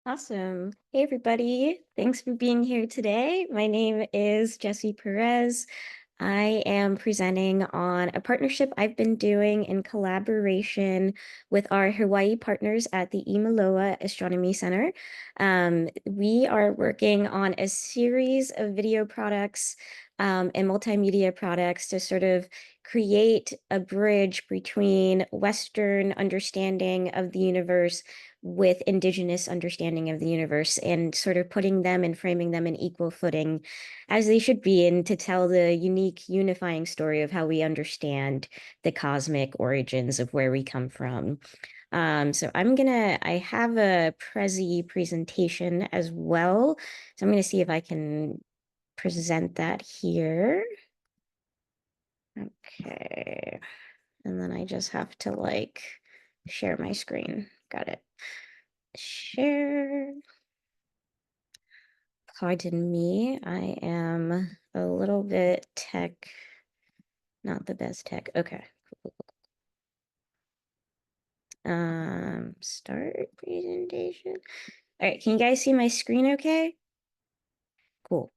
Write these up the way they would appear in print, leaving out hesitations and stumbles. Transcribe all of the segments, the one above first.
Awesome. Hey, everybody. Thanks for being here today. My name is Yesenia Perez. I am presenting on a partnership I've been doing in collaboration with our Hawaii partners at the Imiloa Astronomy Center. We are working on a series of video products and multimedia products to sort of create a bridge between Western understanding of the universe with indigenous understanding of the universe and sort of putting them and framing them in equal footing as they should be, and to tell the unique unifying story of how we understand the cosmic origins of where we come from. I have a Prezi presentation as well. So I'm gonna see if I can present that here. Okay. And then I just have to share my screen. Got it. Share. Pardon me, I am a little bit not the best tech. Okay. Start presentation. All right, can you guys see my screen okay? Cool.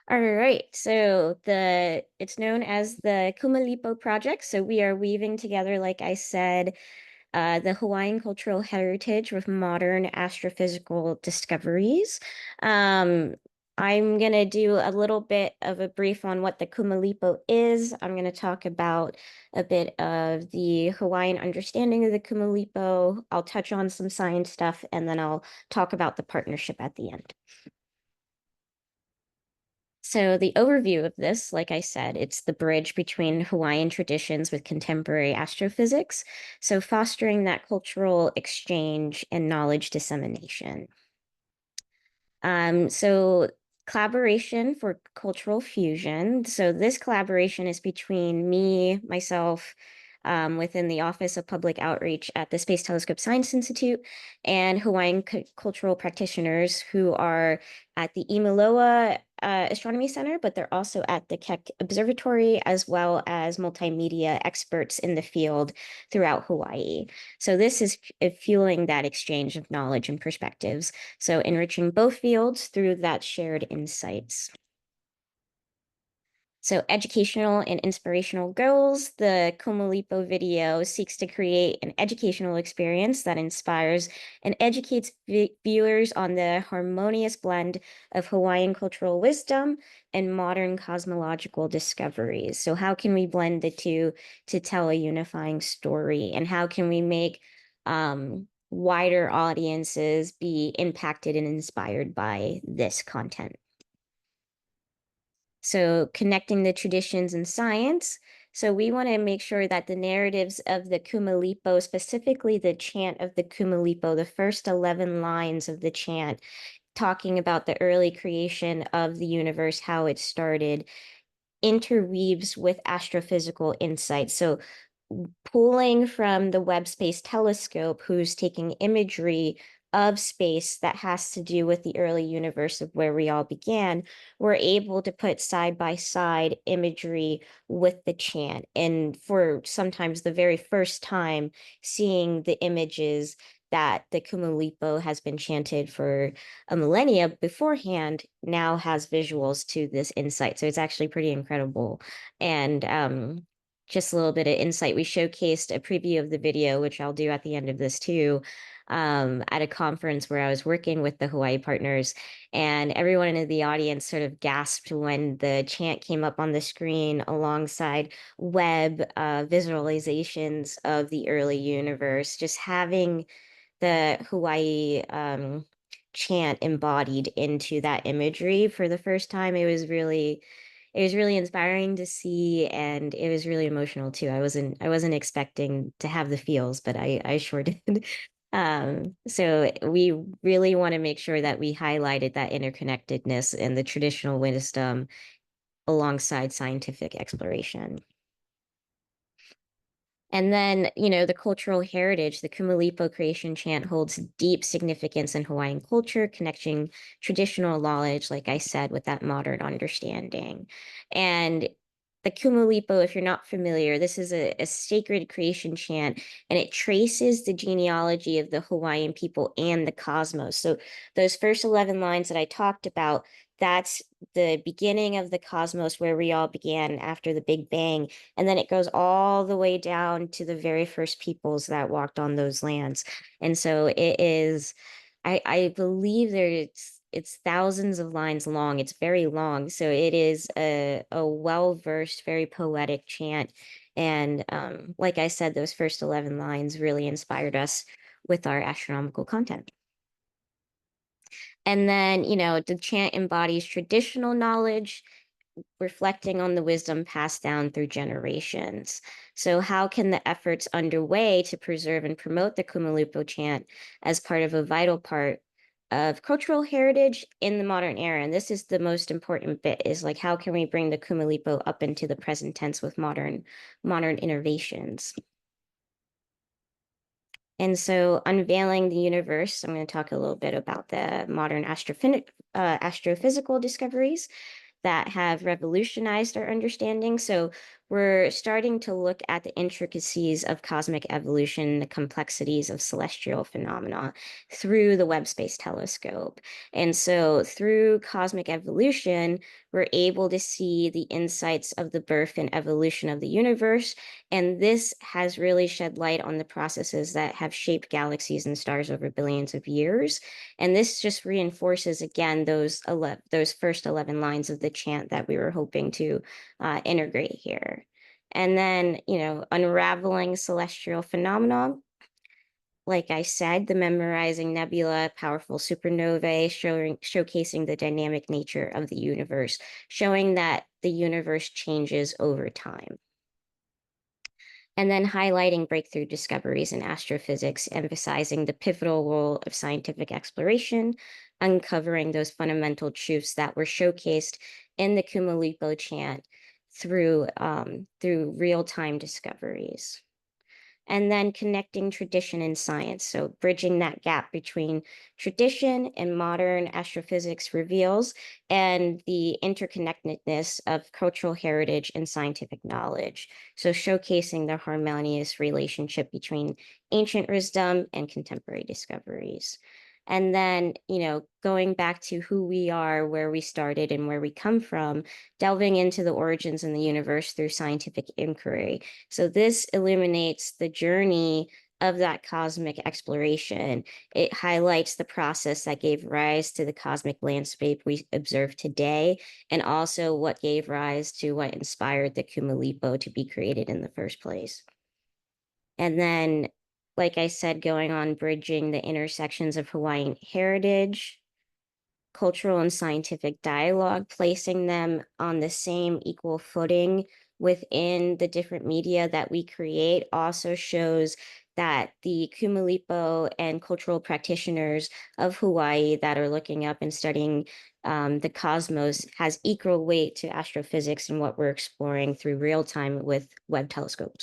All right, so it's known as the Kumulipo project. So we are weaving together, like I said, the Hawaiian cultural heritage with modern astrophysical discoveries. Um, I'm going to do a little bit of a brief on what the Kumulipo is. I'm going to talk about a bit of the Hawaiian understanding of the Kumulipo. I'll touch on some science stuff, and then I'll talk about the partnership at the end. So the overview of this, like I said, it's the bridge between Hawaiian traditions with contemporary astrophysics, so fostering that cultural exchange and knowledge dissemination. So collaboration for cultural fusion. So this collaboration is between myself, within the Office of Public Outreach at the Space Telescope Science Institute, and Hawaiian cultural practitioners who are at the Imiloa Astronomy Center, but they're also at the Keck Observatory, as well as multimedia experts in the field throughout Hawaii. So this is fueling that exchange of knowledge and perspectives. So enriching both fields through that shared insights. So educational and inspirational goals, the Kumulipo video seeks to create an educational experience that inspires and educates viewers on the harmonious blend of Hawaiian cultural wisdom and modern cosmological discoveries. So how can we blend the two to tell a unifying story? And how can we make wider audiences be impacted and inspired by this content? So connecting the traditions and science. So we want to make sure that the narratives of the Kumulipo, specifically the chant of the Kumulipo, the first 11 lines of the chant, talking about the early creation of the universe, how it started, interweaves with astrophysical insights. So pulling from the Webb Space Telescope, who's taking imagery of space that has to do with the early universe of where we all began, we're able to put side by side imagery with the chant. And for sometimes the very first time, seeing the images that the Kumulipo has been chanted for a millennia beforehand now has visuals to this insight. So it's actually pretty incredible. And just a little bit of insight. We showcased a preview of the video, which I'll do at the end of this too, at a conference where I was working with the Hawaii partners, and everyone in the audience sort of gasped when the chant came up on the screen alongside web visualizations of the early universe. Just having the Hawaii chant embodied into that imagery for the first time, it was really inspiring to see, and it was really emotional too. I wasn't expecting to have the feels, but I sure did. So we really want to make sure that we highlighted that interconnectedness and the traditional wisdom alongside scientific exploration. And then, the cultural heritage, the Kumulipo creation chant holds deep significance in Hawaiian culture, connecting traditional knowledge, like I said, with that modern understanding. And the Kumulipo, if you're not familiar, this is a sacred creation chant, and it traces the genealogy of the Hawaiian people and the cosmos. So those first 11 lines that I talked about, that's the beginning of the cosmos, where we all began after the Big Bang. And then it goes all the way down to the very first peoples that walked on those lands. And so it is, I believe it's thousands of lines long. It's very long. So it is a well-versed, very poetic chant. And like I said, those first 11 lines really inspired us with our astronomical content. And then, the chant embodies traditional knowledge, reflecting on the wisdom passed down through generations. So, how can the efforts underway to preserve and promote the Kumulipo chant as part of a vital part of cultural heritage in the modern era? And this is the most important bit: is like, how can we bring the Kumulipo up into the present tense with modern innovations? And so, unveiling the universe, I'm going to talk a little bit about the modern astrophysical discoveries that have revolutionized our understanding. So we're starting to look at the intricacies of cosmic evolution, the complexities of celestial phenomena through the Webb Space Telescope. And so through cosmic evolution, we're able to see the insights of the birth and evolution of the universe. And this has really shed light on the processes that have shaped galaxies and stars over billions of years. And this just reinforces again those first 11 lines of the chant that we were hoping to integrate here. And then, unraveling celestial phenomena. Like I said, the memorizing nebula, powerful supernovae, showcasing the dynamic nature of the universe, showing that the universe changes over time. And then highlighting breakthrough discoveries in astrophysics, emphasizing the pivotal role of scientific exploration, uncovering those fundamental truths that were showcased in the Kumulipo chant through real-time discoveries. And then connecting tradition and science. So bridging that gap between tradition and modern astrophysics reveals, and the interconnectedness of cultural heritage and scientific knowledge. So showcasing the harmonious relationship between ancient wisdom and contemporary discoveries. And then, going back to who we are, where we started, and where we come from, delving into the origins in the universe through scientific inquiry. So this illuminates the journey of that cosmic exploration. It highlights the process that gave rise to the cosmic landscape we observe today, and also what gave rise to what inspired the Kumulipo to be created in the first place. And then, like I said, going on bridging the intersections of Hawaiian heritage, cultural and scientific dialogue, placing them on the same equal footing within the different media that we create, also shows that the Kumulipo and cultural practitioners of Hawaii that are looking up and studying the cosmos has equal weight to astrophysics and what we're exploring through real time with Webb telescope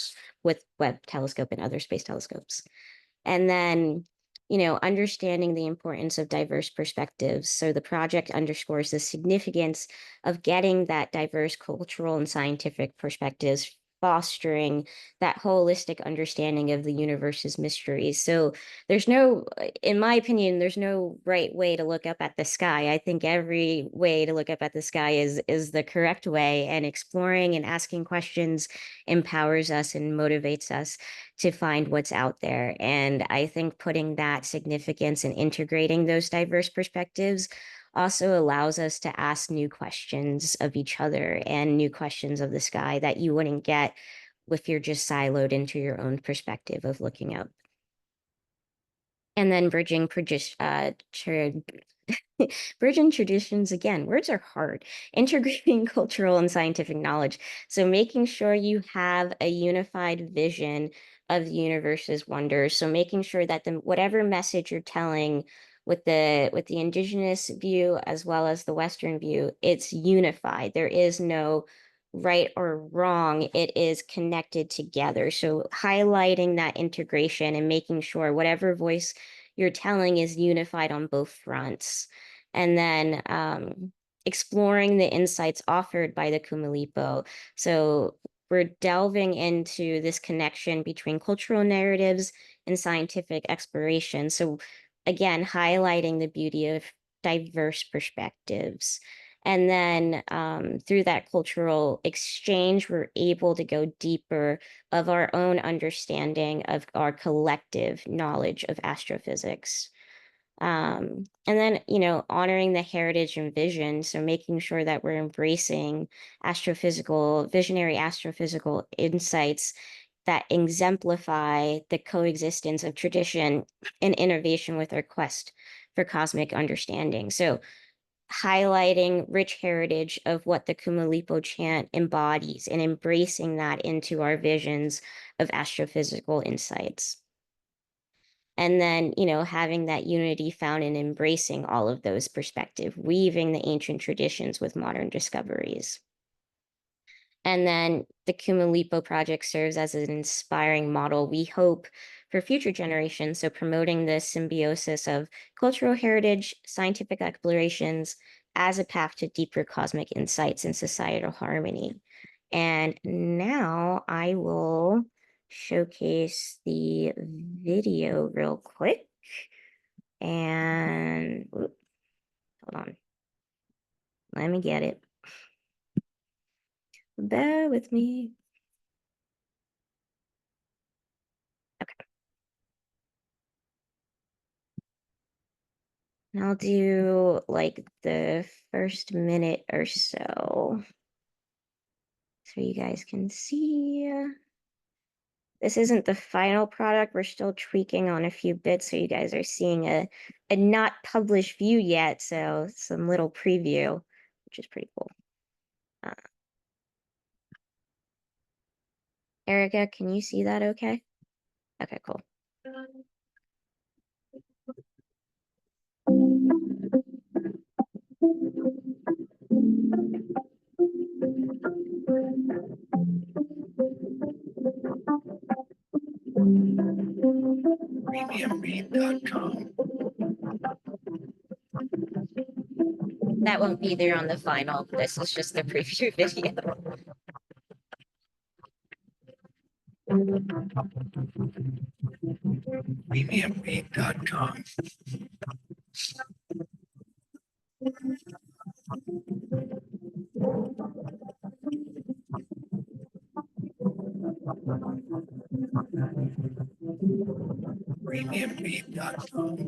and other space telescopes. And then, understanding the importance of diverse perspectives. So the project underscores the significance of getting that diverse cultural and scientific perspectives, fostering that holistic understanding of the universe's mysteries. So in my opinion, there's no right way to look up at the sky. I think every way to look up at the sky is the correct way, and exploring and asking questions empowers us and motivates us to find what's out there. And I think putting that significance and integrating those diverse perspectives also allows us to ask new questions of each other and new questions of the sky that you wouldn't get if you're just siloed into your own perspective of looking up. And then bridging traditions again. Words are hard. Integrating cultural and scientific knowledge. So making sure you have a unified vision of the universe's wonders. So making sure that whatever message you're telling with the indigenous view as well as the Western view, it's unified. There is no right or wrong. It is connected together. So highlighting that integration and making sure whatever voice you're telling is unified on both fronts. And then exploring the insights offered by the Kumulipo. So we're delving into this connection between cultural narratives and scientific exploration. So again, highlighting the beauty of diverse perspectives. And then through that cultural exchange, we're able to go deeper of our own understanding of our collective knowledge of astrophysics. And then, honoring the heritage and vision. So making sure that we're embracing visionary astrophysical insights that exemplify the coexistence of tradition and innovation with our quest for cosmic understanding. So highlighting rich heritage of what the Kumulipo chant embodies and embracing that into our visions of astrophysical insights. And then, having that unity found in embracing all of those perspectives, weaving the ancient traditions with modern discoveries. And then the Kumulipo project serves as an inspiring model, we hope, for future generations. So promoting the symbiosis of cultural heritage, scientific explorations as a path to deeper cosmic insights and societal harmony. And now I will showcase the video real quick. And hold on. Let me get it. Bear with me. Okay. And I'll do like the first minute or so you guys can see. This isn't the final product. We're still tweaking on a few bits, so you guys are seeing a not published view yet, so some little preview, which is pretty cool. Erica, can you see that okay? Okay, cool. Premiumbeat.com. That won't be there on the final. This is just the preview video. Premiumbeat.com. Premiumbeat.com.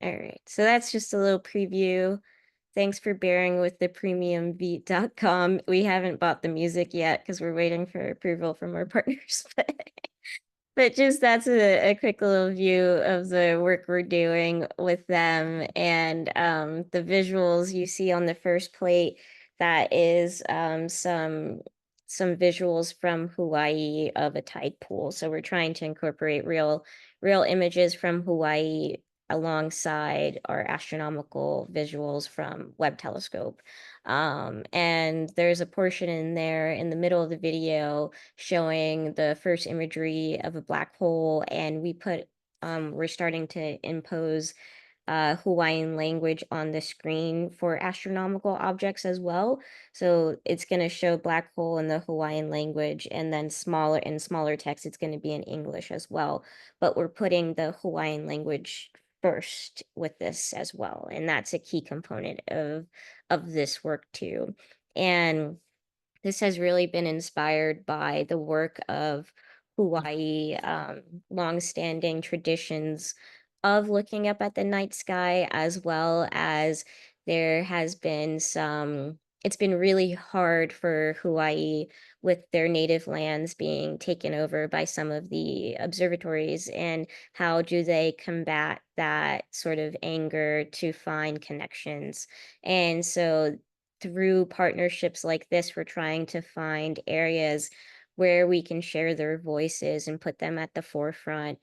All right, so that's just a little preview. Thanks for bearing with the premiumbeat.com. We haven't bought the music yet because we're waiting for approval from our partners. But just that's a quick little view of the work we're doing with them. And the visuals you see on the first plate, that is some visuals from Hawaii of a tide pool. So we're trying to incorporate real images from Hawaii alongside our astronomical visuals from Webb telescope. And there's a portion in there in the middle of the video showing the first imagery of a black hole, and we're starting to impose Hawaiian language on the screen for astronomical objects as well. So it's going to show black hole in the Hawaiian language, and then smaller text, it's going to be in English as well. But we're putting the Hawaiian language first with this as well, and that's a key component of this work too. And this has really been inspired by the work of Hawaii, longstanding traditions of looking up at the night sky, as well as there has been some it's been really hard for Hawaii with their native lands being taken over by some of the observatories, and how do they combat that sort of anger to find connections. And so through partnerships like this, we're trying to find areas where we can share their voices and put them at the forefront,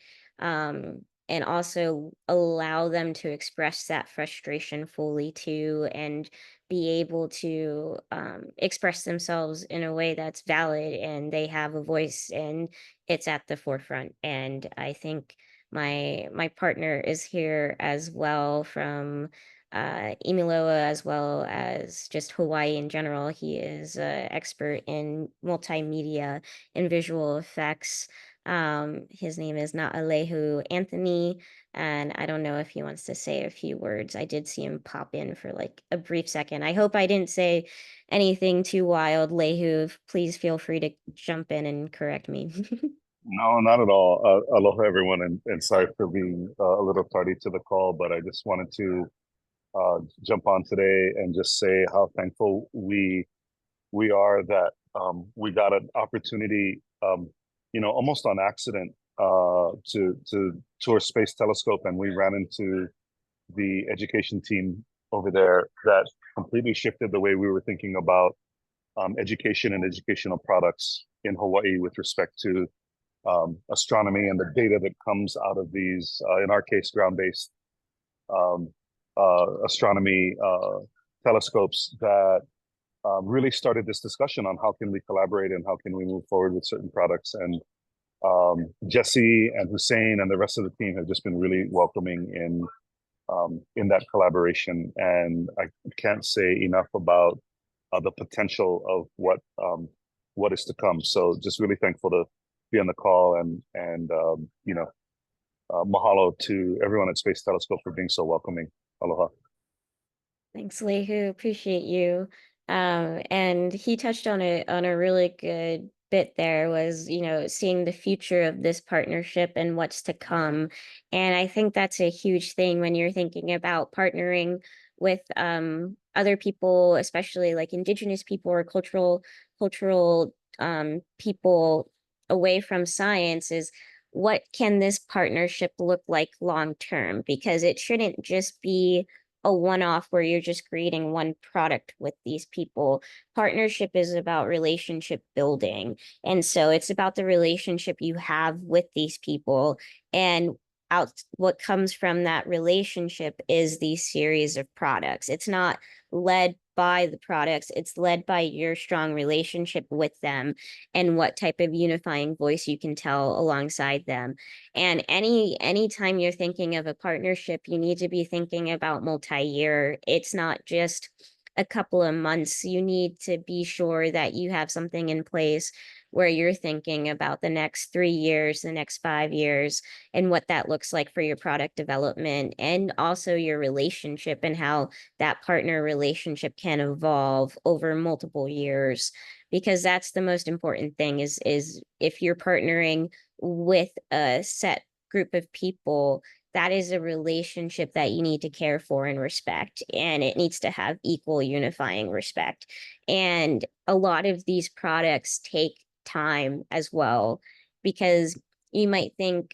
and also allow them to express that frustration fully too, and be able to express themselves in a way that's valid and they have a voice and it's at the forefront. And I think my partner is here as well from Imiloa, as well as just Hawaii in general. He is an expert in multimedia and visual effects. His name is Naalehu Anthony, and I don't know if he wants to say a few words. I did see him pop in for like a brief second. I hope I didn't say anything too wild. Lehu, please feel free to jump in and correct me. No, not at all. Aloha, everyone, and sorry for being a little tardy to the call, but I just wanted to jump on today and just say how thankful we are that we got an opportunity, almost on accident, to tour Space Telescope, and we ran into the education team over there that completely shifted the way we were thinking about education and educational products in Hawaii with respect to astronomy and the data that comes out of these, in our case, ground-based um, astronomy telescopes that really started this discussion on how can we collaborate and how can we move forward with certain products. And Jesse and Hussein and the rest of the team have just been really welcoming in that collaboration. And I can't say enough about the potential of what is to come. So just really thankful to be on the call, and mahalo to everyone at Space Telescope for being so welcoming. Aloha. Thanks, Lehu. Appreciate you. And he touched on a really good bit there, was, seeing the future of this partnership and what's to come. And I think that's a huge thing when you're thinking about partnering with other people, especially like indigenous people or cultural people away from science, is what can this partnership look like long term? Because it shouldn't just be a one-off where you're just creating one product with these people. Partnership is about relationship building. And so it's about the relationship you have with these people. And out what comes from that relationship is these series of products. It's not led by the products, it's led by your strong relationship with them and what type of unifying voice you can tell alongside them. And anytime you're thinking of a partnership, you need to be thinking about multi-year. It's not just a couple of months. You need to be sure that you have something in place where you're thinking about the next 3 years, the next 5 years, and what that looks like for your product development, and also your relationship and how that partner relationship can evolve over multiple years. Because that's the most important thing, is if you're partnering with a set group of people, that is a relationship that you need to care for and respect, and it needs to have equal unifying respect. And a lot of these products take time as well, because you might think,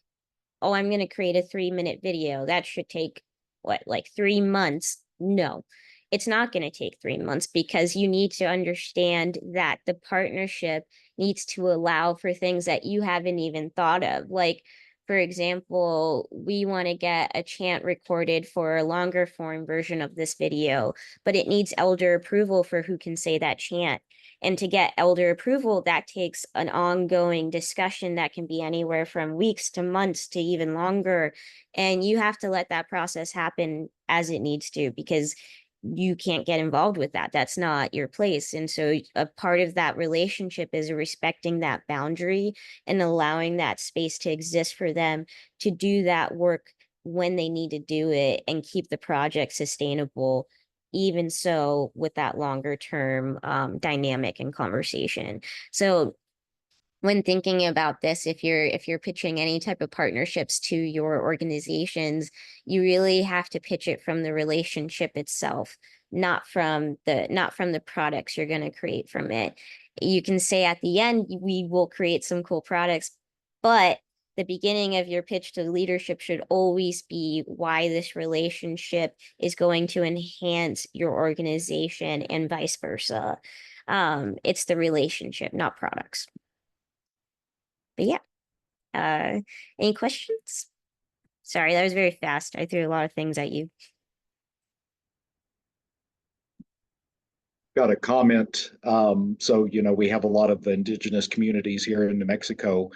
oh, I'm going to create a 3-minute video. That should take what, like 3 months? No, it's not going to take 3 months, because you need to understand that the partnership needs to allow for things that you haven't even thought of. Like, for example, we want to get a chant recorded for a longer form version of this video, but it needs elder approval for who can say that chant. And to get elder approval, that takes an ongoing discussion that can be anywhere from weeks to months to even longer. And you have to let that process happen as it needs to, because you can't get involved with that. That's not your place. And so a part of that relationship is respecting that boundary and allowing that space to exist for them to do that work when they need to do it and keep the project sustainable, even so with that longer term dynamic and conversation. So when thinking about this, if you're pitching any type of partnerships to your organizations, you really have to pitch it from the relationship itself. not from the products you're going to create from it. You can say at the end, we will create some cool products, but the beginning of your pitch to leadership should always be why this relationship is going to enhance your organization and vice versa. It's the relationship, not products. But yeah, any questions? Sorry, that was very fast. I threw a lot of things at you. Got a comment. So, we have a lot of indigenous communities here in New Mexico.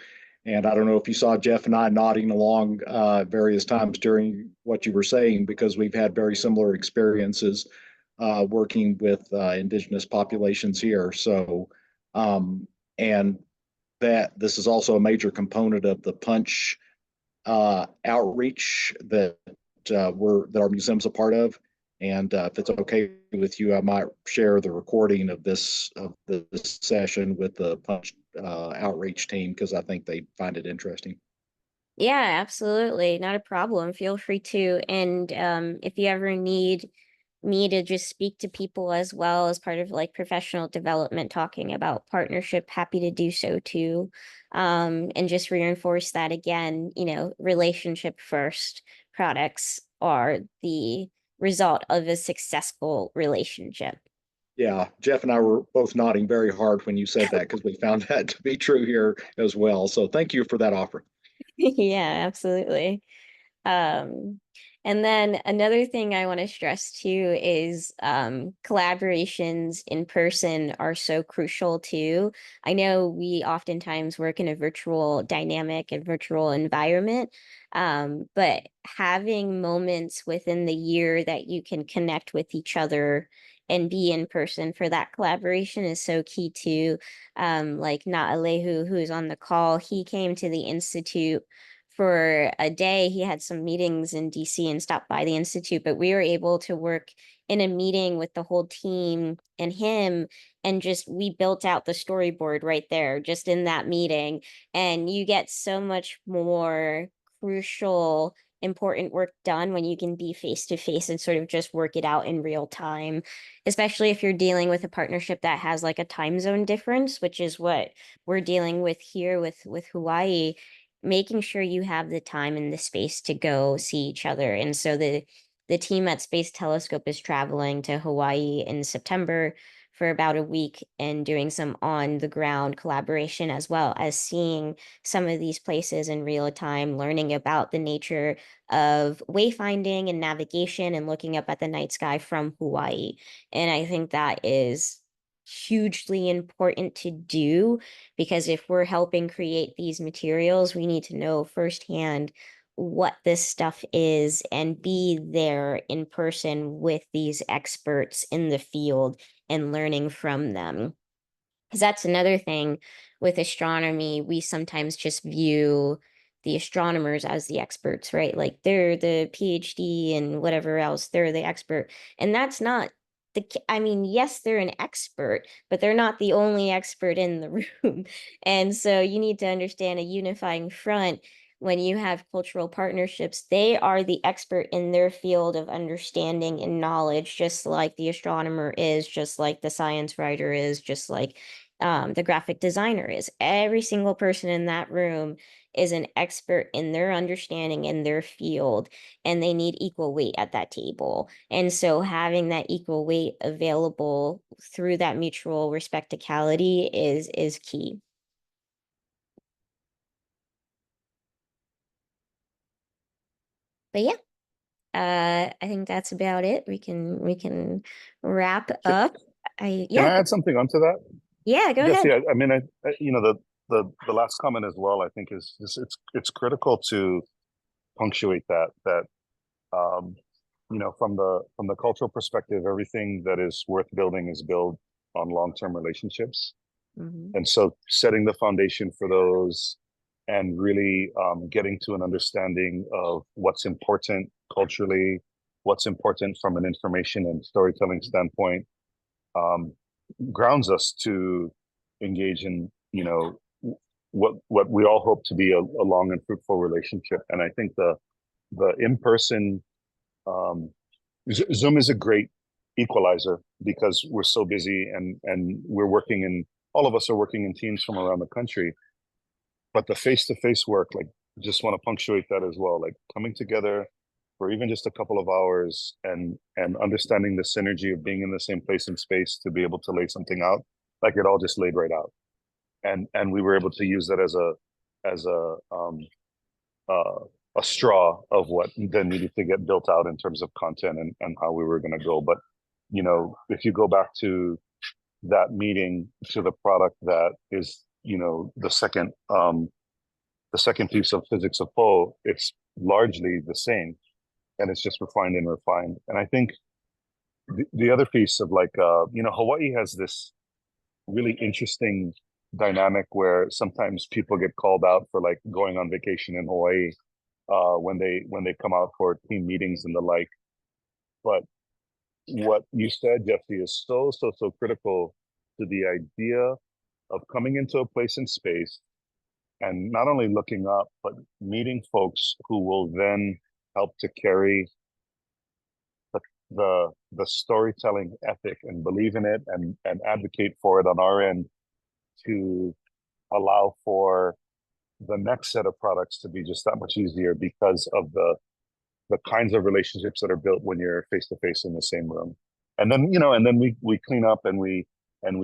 And I don't know if you saw Jeff and I nodding along various times during what you were saying, because we've had very similar experiences working with indigenous populations here. So, and that this is also a major component of the punch outreach that that our museum's a part of. And if it's okay with you, I might share the recording of this session with the punch outreach team, because I think they find it interesting. Yeah, absolutely. Not a problem. Feel free to. And if you ever need me to just speak to people as well as part of like professional development, talking about partnership, happy to do so too. And just reinforce that again, relationship first. Products are the result of a successful relationship. Yeah, Jeff and I were both nodding very hard when you said that, because we found that to be true here as well. So thank you for that offer. Yeah, absolutely. Um, and then another thing I want to stress too is collaborations in person are so crucial too. I know we oftentimes work in a virtual dynamic and virtual environment, but having moments within the year that you can connect with each other and be in person for that collaboration is so key too. Like Naalehu, who's on the call, he came to the Institute for a day. He had some meetings in DC and stopped by the Institute, but we were able to work in a meeting with the whole team and him, and just we built out the storyboard right there just in that meeting. And you get so much more crucial important work done when you can be face to face and sort of just work it out in real time, especially if you're dealing with a partnership that has like a time zone difference, which is what we're dealing with here with Hawaii. Making sure you have the time and the space to go see each other. And so the team at Space Telescope is traveling to Hawaii in September for about a week and doing some on the ground collaboration, as well as seeing some of these places in real time, learning about the nature of wayfinding and navigation and looking up at the night sky from Hawaii. And I think that is hugely important to do, because if we're helping create these materials, we need to know firsthand what this stuff is and be there in person with these experts in the field and learning from them. Because that's another thing with astronomy, we sometimes just view the astronomers as the experts, right? Like they're the PhD and whatever else, they're the expert. And that's not I mean, yes, they're an expert, but they're not the only expert in the room. And so you need to understand a unifying front when you have cultural partnerships. They are the expert in their field of understanding and knowledge, just like the astronomer is, just like the science writer is, just like the graphic designer is. Every single person in that room is an expert in their understanding in their field, and they need equal weight at that table. And so having that equal weight available through that mutual respecticality is key. But yeah, I think that's about it. We can wrap up. Can Yeah, I add something onto that? yeah, go Yes, ahead. yeah. I mean, the last comment as well, I think is just, it's critical to punctuate that um, from the cultural perspective, everything that is worth building is built on long-term relationships. Mhm. And so setting the foundation for those and really getting to an understanding of what's important culturally, what's important from an information and storytelling standpoint, um, grounds us to engage in, what we all hope to be a long and fruitful relationship. And I think the in-person Zoom is a great equalizer because we're so busy and we're working in, all of us are working in teams from around the country. But the face-to-face work, like, just want to punctuate that as well, like coming together for even just a couple of hours and understanding the synergy of being in the same place and space to be able to lay something out, like it all just laid right out. And we were able to use that as a straw of what then needed to get built out in terms of content and how we were going to go. But, you know, if you go back to that meeting, to the product that is, you know, the second piece of Physics of Po, it's largely the same, and it's just refined and refined. And I think the other piece of, like, you know, Hawaii has this really interesting dynamic where sometimes people get called out for like going on vacation in Hawaii when they come out for team meetings and the like. But what you said, Jesse, is so critical to the idea of coming into a place in space and not only looking up, but meeting folks who will then help to carry the storytelling ethic and believe in it and advocate for it on our end to allow for the next set of products to be just that much easier because of the kinds of relationships that are built when you're face to face in the same room. And then, you know, and then we clean up and we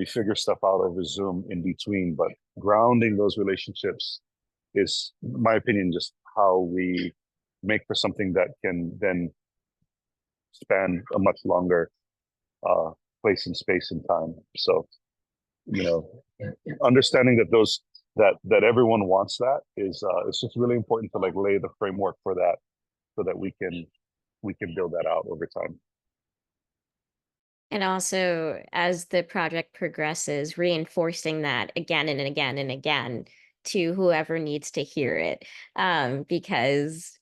figure stuff out over Zoom in between. But grounding those relationships is, in my opinion, just how we make for something that can then span a much longer place and space and time. So, you know, understanding that those that everyone wants that is it's just really important to like lay the framework for that so that we can build that out over time. And also, as the project progresses, reinforcing that again and again and again to whoever needs to hear it. Because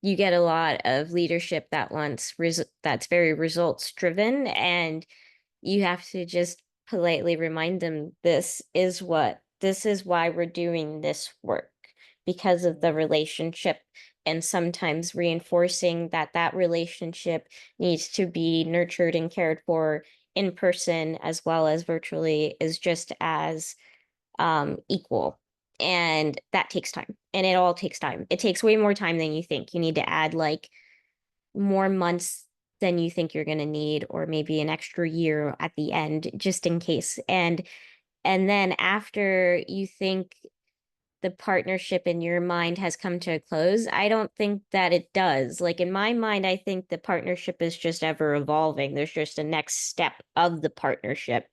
you get a lot of leadership that wants that's very results driven, and you have to just politely remind them this is why we're doing this work, because of the relationship, and sometimes reinforcing that relationship needs to be nurtured and cared for in person as well as virtually is just as equal. And that takes time, and it all takes time. It takes way more time than you think. You need to add like more months than you think you're going to need, or maybe an extra year at the end, just in case. And then after you think the partnership in your mind has come to a close, I don't think that it does. Like in my mind, I think the partnership is just ever evolving. There's just a next step of the partnership.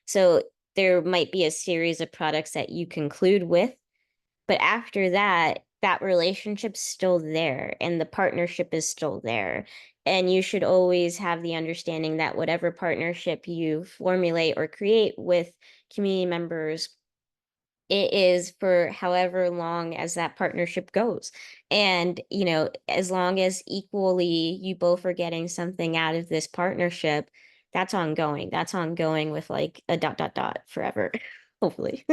So there might be a series of products that you conclude with, but after that, that relationship's still there and the partnership is still there. And you should always have the understanding that whatever partnership you formulate or create with community members, it is for however long as that partnership goes. And, you know, as long as equally you both are getting something out of this partnership, that's ongoing. That's ongoing with like a ... forever, hopefully.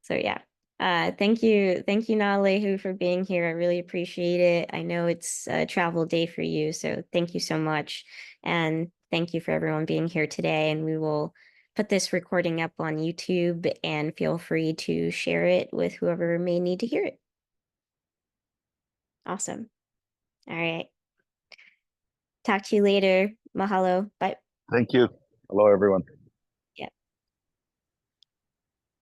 So yeah. Thank you, Nalehu, for being here. I really appreciate it. I know it's a travel day for you, so thank you so much. And thank you for everyone being here today. And we will put this recording up on YouTube, and feel free to share it with whoever may need to hear it. Awesome. All right. Talk to you later. Mahalo. Bye. Thank you. Hello, everyone.